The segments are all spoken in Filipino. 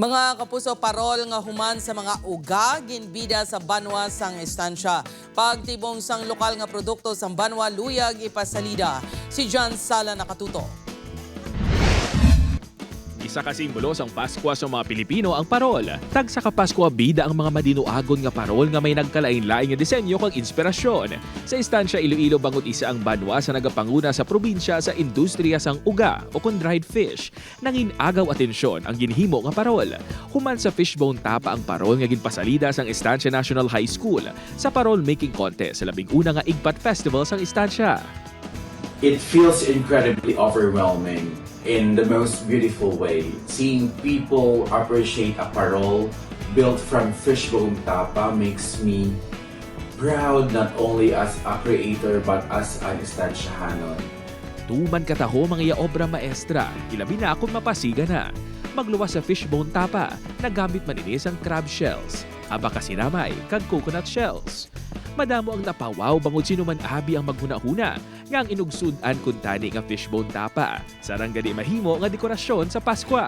Mga kapuso, parol nga human sa mga uga ginbida sa banwa sang estansya. Pagtibong sang lokal nga produkto sang banwa luyag ipasalida. Si John Sala nakatuto. Isa ka simbolo sang Pasko sa mga Pilipino ang parol. Tag sa kapasko bida ang mga madinuagon nga parol nga may nagkalain-lain nga disenyo kag inspirasyon. Sa istansya Iloilo bangot isa ang banwa sa nagapanguna sa probinsya sa industriya sang uga o kon dried fish. Nangin agaw atensyon ang ginhimo nga parol. Human sa fishbone tapa ang parol nga ginpasalida sang Estancia National High School sa parol making contest sa labing una nga Igpat Festival sang istansya. It feels incredibly overwhelming in the most beautiful way. Seeing people appreciate a parol built from fishbone tapa makes me proud not only as a creator but as an estansyahanon. Tuman kataho mga iya obra maestra, ilabi na kung mapasiga na. Magluwas sa fishbone tapa, nagamit maninis ang crab shells, abakasinamay, kag coconut shells. Madamo ang napawaw bangod sino man abi ang maghuna-huna nga ang inugsudan kun tani nga fishbone tapa. Sarang gadi mahimo nga dekorasyon sa Pasko.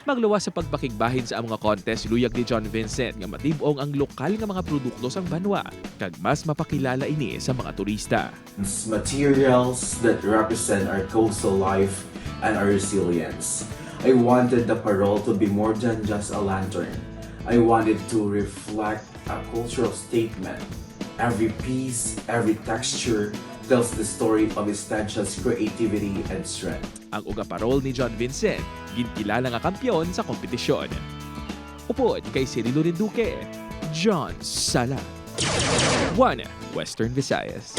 Magluwas sa pagpakigbahin sa mga contest luyag ni John Vincent nga matibong ang lokal nga mga produkto sang banwa kag mas mapakilala ini sa mga turista. Materials that represent our coastal life and our resilience. I wanted the parol to be more than just a lantern. I wanted to reflect a cultural statement. Every piece, every texture tells the story of Estancia's creativity and strength. Ang uga parol ni John Vincent, ginkilala nga kampyon sa kompetisyon. Upod kay Cirilo Rinduque, John Sala. 1 Western Visayas.